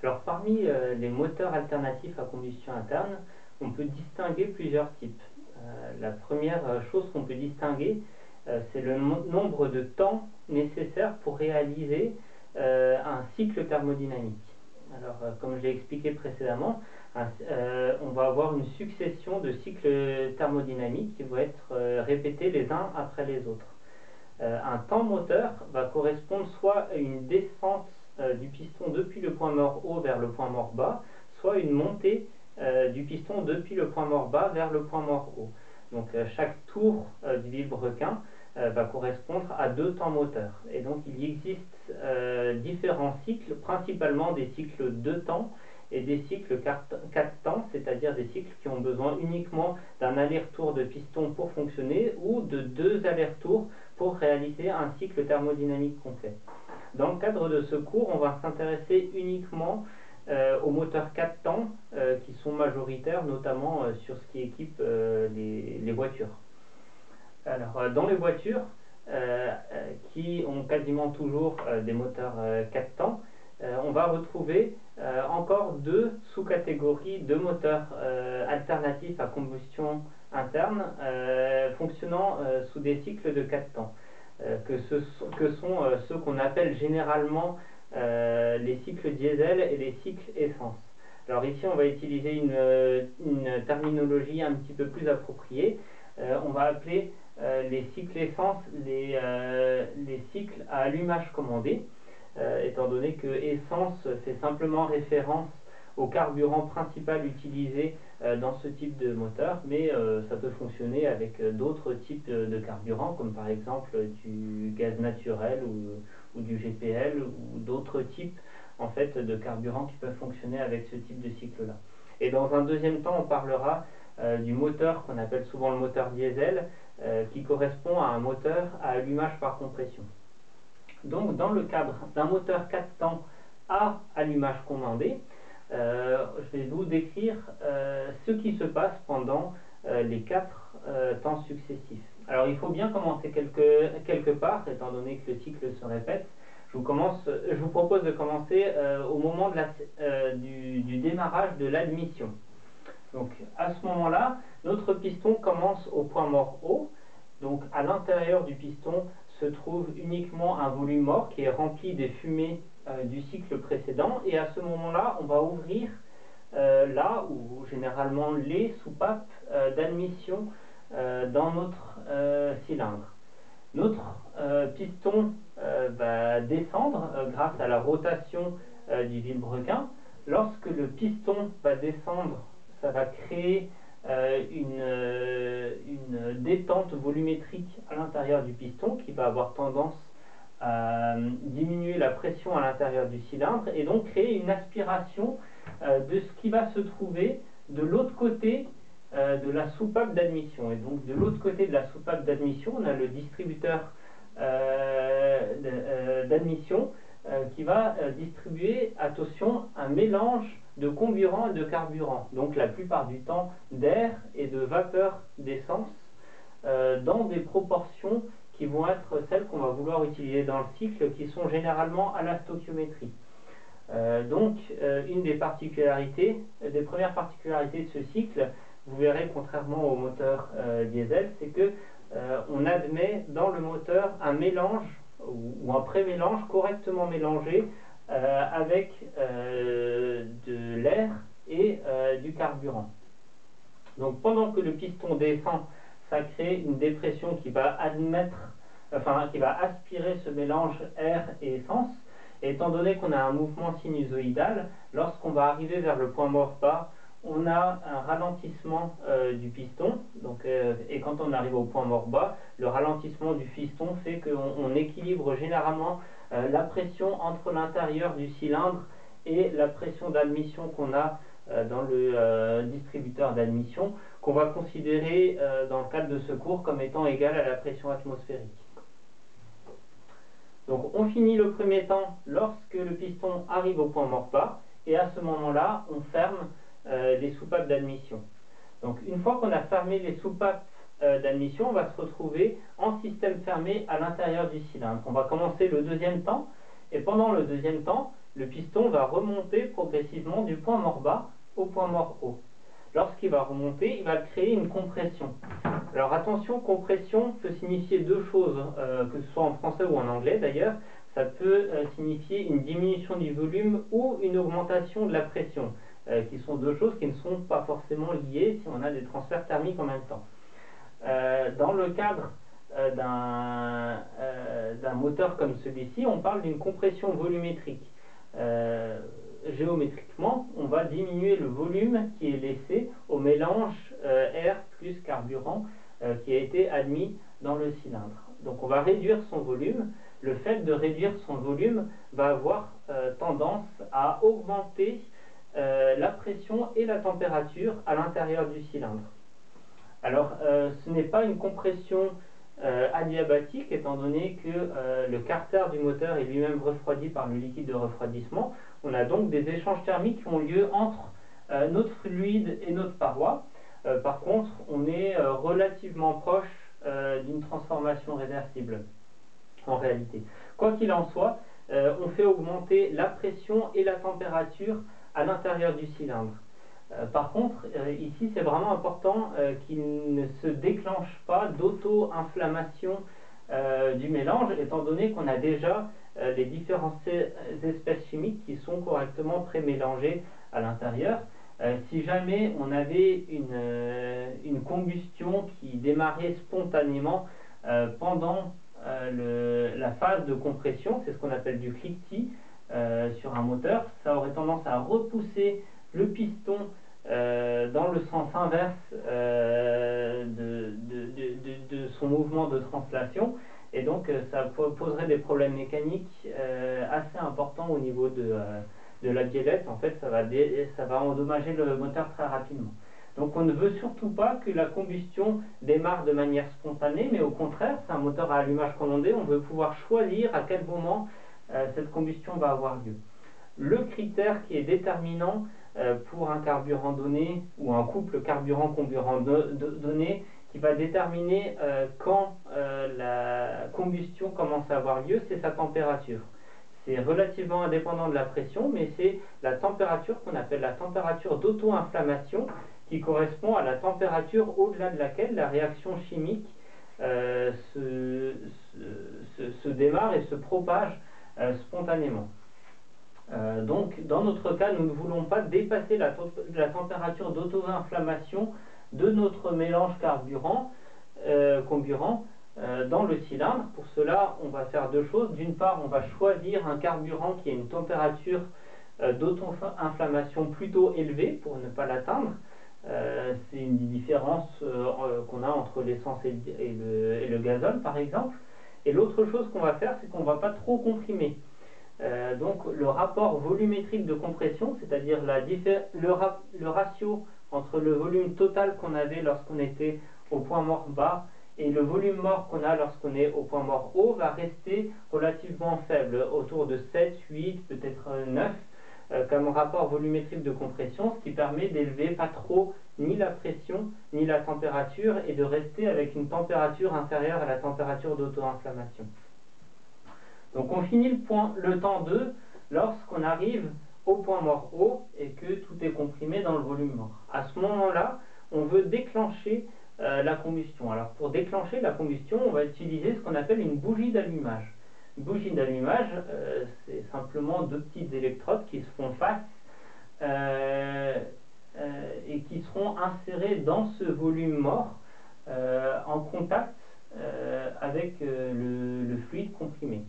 Alors parmi les moteurs alternatifs à combustion interne, on peut distinguer plusieurs types. La première chose qu'on peut distinguer, c'est le nombre de temps nécessaire pour réaliser un cycle thermodynamique. Alors comme je l'ai expliqué précédemment, on va avoir une succession de cycles thermodynamiques qui vont être répétés les uns après les autres. Un temps moteur va correspondre soit à une descente du piston depuis le point mort haut vers le point mort bas, soit une montée du piston depuis le point mort bas vers le point mort haut. Donc chaque tour du vilebrequin va correspondre à deux temps moteurs. Et donc il existe différents cycles, principalement des cycles 2 temps et des cycles 4 temps, c'est-à-dire des cycles qui ont besoin uniquement d'un aller-retour de piston pour fonctionner ou de 2 allers-retours pour réaliser un cycle thermodynamique complet. Dans le cadre de ce cours, on va s'intéresser uniquement aux moteurs 4 temps qui sont majoritaires, notamment sur ce qui équipe les voitures. Alors, dans les voitures qui ont quasiment toujours des moteurs 4 temps, on va retrouver encore deux sous-catégories de moteurs alternatifs à combustion interne fonctionnant sous des cycles de 4 temps, que sont ceux qu'on appelle généralement les cycles diesel et les cycles essence. Alors ici on va utiliser une terminologie un petit peu plus appropriée. On va appeler les cycles essence les cycles à allumage commandé, étant donné que essence fait simplement référence au carburant principal utilisé dans ce type de moteur, mais ça peut fonctionner avec d'autres types de carburants, comme par exemple du gaz naturel ou du GPL ou d'autres types en fait de carburants qui peuvent fonctionner avec ce type de cycle-là. Et dans un deuxième temps, on parlera du moteur qu'on appelle souvent le moteur diesel, qui correspond à un moteur à allumage par compression. Donc dans le cadre d'un moteur 4 temps à allumage commandé, je vais vous décrire ce qui se passe pendant les 4 temps successifs. Alors il faut bien commencer quelque part, étant donné que le cycle se répète. Je vous propose de commencer au moment du démarrage de l'admission. Donc à ce moment-là, notre piston commence au point mort haut. Donc à l'intérieur du piston se trouve uniquement un volume mort qui est rempli des fumées du cycle précédent. Et à ce moment-là, on va ouvrir là où généralement les soupapes d'admission dans notre cylindre. Notre piston va descendre grâce à la rotation du vilebrequin. Lorsque le piston va descendre, ça va créer une détente volumétrique à l'intérieur du piston qui va avoir tendance à diminuer la pression à l'intérieur du cylindre et donc créer une aspiration de ce qui va se trouver de l'autre côté de la soupape d'admission. Et donc de l'autre côté de la soupape d'admission, on a le distributeur d'admission qui va distribuer, attention, un mélange de comburant et de carburant, donc la plupart du temps d'air et de vapeur d'essence, dans des proportions qui vont être celles qu'on va vouloir utiliser dans le cycle, qui sont généralement à la stoichiométrie. Donc une des premières particularités de ce cycle, vous verrez contrairement au moteur diesel, c'est que on admet dans le moteur un mélange ou un pré-mélange correctement mélangé avec de l'air et du carburant. Donc pendant que le piston descend, ça crée une dépression qui va aspirer ce mélange air et essence. Et étant donné qu'on a un mouvement sinusoïdal, lorsqu'on va arriver vers le point mort bas, on a un ralentissement du piston. Donc, et quand on arrive au point mort bas, le ralentissement du piston fait qu'on équilibre généralement la pression entre l'intérieur du cylindre et la pression d'admission qu'on a dans le distributeur d'admission, qu'on va considérer dans le cadre de ce cours comme étant égale à la pression atmosphérique. Donc on finit le premier temps lorsque le piston arrive au point mort bas, et à ce moment-là, on ferme les soupapes d'admission. Donc une fois qu'on a fermé les soupapes d'admission, on va se retrouver en système fermé à l'intérieur du cylindre. On va commencer le deuxième temps, et pendant le deuxième temps, le piston va remonter progressivement du point mort bas au point mort haut. Lorsqu'il va remonter, il va créer une compression. Alors attention, compression peut signifier deux choses, que ce soit en français ou en anglais d'ailleurs. Ça peut signifier une diminution du volume ou une augmentation de la pression, qui sont deux choses qui ne sont pas forcément liées si on a des transferts thermiques en même temps. Dans le cadre d'un moteur comme celui-ci, on parle d'une compression volumétrique. Géométriquement, on va diminuer le volume qui est laissé au mélange air plus carburant qui a été admis dans le cylindre. Donc on va réduire son volume. Le fait de réduire son volume va avoir tendance à augmenter la pression et la température à l'intérieur du cylindre. Alors ce n'est pas une compression adiabatique, étant donné que le carter du moteur est lui-même refroidi par le liquide de refroidissement. On a donc des échanges thermiques qui ont lieu entre notre fluide et notre paroi. Par contre, on est relativement proche d'une transformation réversible en réalité. Quoi qu'il en soit, on fait augmenter la pression et la température à l'intérieur du cylindre. Par contre, ici c'est vraiment important qu'il ne se déclenche pas d'auto-inflammation du mélange, étant donné qu'on a déjà les différentes espèces chimiques qui sont correctement pré-mélangées à l'intérieur. Si jamais on avait une combustion qui démarrait spontanément pendant la phase de compression, c'est ce qu'on appelle du cliquetis sur un moteur, ça aurait tendance à repousser le piston dans le sens inverse de son mouvement de translation, et donc ça poserait des problèmes mécaniques assez importants au niveau de la biellette. En fait, ça va endommager le moteur très rapidement. Donc on ne veut surtout pas que la combustion démarre de manière spontanée, mais au contraire, c'est un moteur à allumage commandé, on veut pouvoir choisir à quel moment cette combustion va avoir lieu. Le critère qui est déterminant pour un carburant donné, ou un couple carburant-comburant donné, qui va déterminer quand la combustion commence à avoir lieu, c'est sa température. C'est relativement indépendant de la pression, mais c'est la température qu'on appelle la température d'auto-inflammation, qui correspond à la température au-delà de laquelle la réaction chimique se démarre et se propage spontanément. Donc dans notre cas, nous ne voulons pas dépasser la température d'auto-inflammation de notre mélange carburant comburant dans le cylindre. Pour cela, on va faire deux choses. D'une part, on va choisir un carburant qui a une température d'auto-inflammation plutôt élevée pour ne pas l'atteindre. C'est une différence qu'on a entre l'essence et le gazole, par exemple. Et l'autre chose qu'on va faire, c'est qu'on ne va pas trop comprimer. Donc le rapport volumétrique de compression, c'est-à-dire le ratio entre le volume total qu'on avait lorsqu'on était au point mort bas et le volume mort qu'on a lorsqu'on est au point mort haut, va rester relativement faible, autour de 7, 8, peut-être 9, comme rapport volumétrique de compression, ce qui permet d'élever pas trop ni la pression ni la température et de rester avec une température inférieure à la température d'auto-inflammation. Donc on finit le temps 2 lorsqu'on arrive au point mort haut et que tout est comprimé dans le volume mort. À ce moment-là, on veut déclencher la combustion. Alors pour déclencher la combustion, on va utiliser ce qu'on appelle une bougie d'allumage. Une bougie d'allumage, c'est simplement deux petites électrodes qui se font face et qui seront insérées dans ce volume mort en contact avec le fluide comprimé.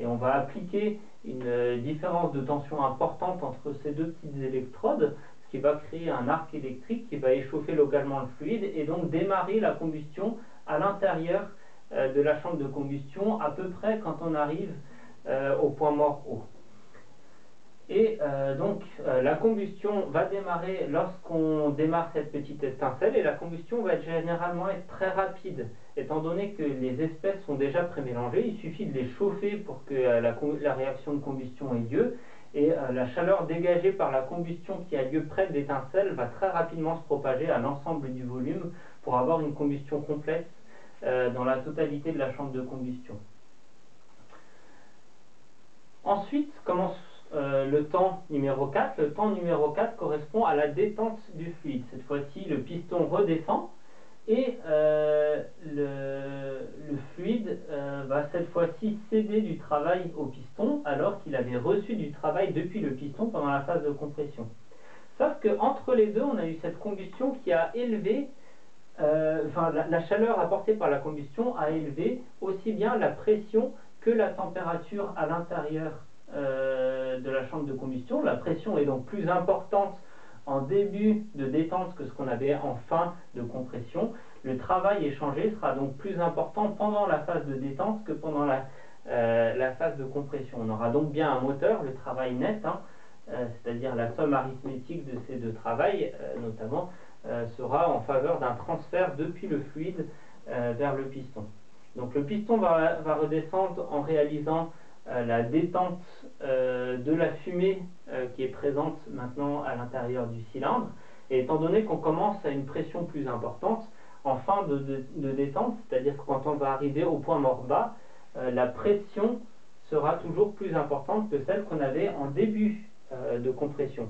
Et on va appliquer une différence de tension importante entre ces deux petites électrodes, ce qui va créer un arc électrique qui va échauffer localement le fluide et donc démarrer la combustion à l'intérieur de la chambre de combustion, à peu près quand on arrive au point mort haut. Et donc la combustion va démarrer lorsqu'on démarre cette petite étincelle, et la combustion va généralement être très rapide, étant donné que les espèces sont déjà pré-mélangées. Il suffit de les chauffer pour que la réaction de combustion ait lieu, et la chaleur dégagée par la combustion qui a lieu près de l'étincelle va très rapidement se propager à l'ensemble du volume pour avoir une combustion complète dans la totalité de la chambre de combustion. Ensuite, comment le temps numéro 4. Le temps numéro 4 correspond à la détente du fluide. Cette fois-ci, le piston redescend et le fluide va cette fois-ci céder du travail au piston alors qu'il avait reçu du travail depuis le piston pendant la phase de compression. Sauf qu'entre les deux, on a eu cette combustion qui a élevé, la chaleur apportée par la combustion a élevé aussi bien la pression que la température à l'intérieur de la chambre de combustion. La pression est donc plus importante en début de détente que ce qu'on avait en fin de compression. Le travail échangé sera donc plus important pendant la phase de détente que pendant la phase de compression. On aura donc bien un moteur, le travail net, c'est-à-dire la somme arithmétique de ces deux travails, notamment, sera en faveur d'un transfert depuis le fluide vers le piston. Donc le piston va redescendre en réalisant la détente de la fumée qui est présente maintenant à l'intérieur du cylindre. Et étant donné qu'on commence à une pression plus importante, en fin de détente, c'est-à-dire que quand on va arriver au point mort bas, la pression sera toujours plus importante que celle qu'on avait en début de compression.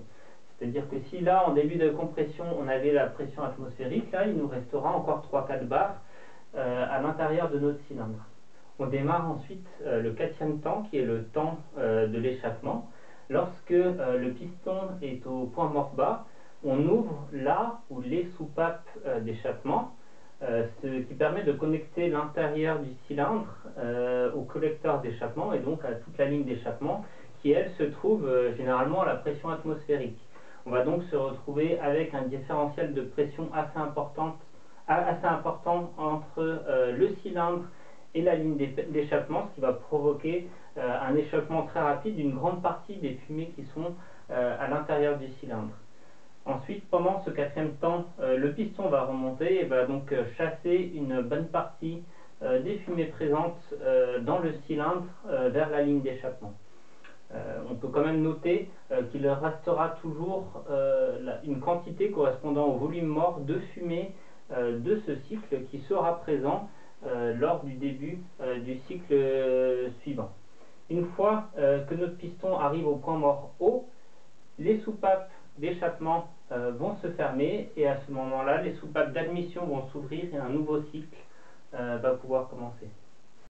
C'est-à-dire que si là, en début de compression, on avait la pression atmosphérique, là, il nous restera encore 3-4 bars à l'intérieur de notre cylindre. On démarre ensuite le 4e temps, qui est le temps de l'échappement. Lorsque le piston est au point mort bas, on ouvre là ou les soupapes d'échappement, ce qui permet de connecter l'intérieur du cylindre au collecteur d'échappement et donc à toute la ligne d'échappement qui, elle, se trouve généralement à la pression atmosphérique. On va donc se retrouver avec un différentiel de pression assez important entre le cylindre et la ligne d'échappement, ce qui va provoquer un échauffement très rapide d'une grande partie des fumées qui sont à l'intérieur du cylindre. Ensuite, pendant ce 4e temps, le piston va remonter et va donc chasser une bonne partie des fumées présentes dans le cylindre vers la ligne d'échappement. On peut quand même noter qu'il restera toujours une quantité correspondant au volume mort de fumée de ce cycle qui sera présent lors du début du cycle suivant. Une fois que notre piston arrive au point mort haut, les soupapes d'échappement vont se fermer et à ce moment-là, les soupapes d'admission vont s'ouvrir et un nouveau cycle va pouvoir commencer.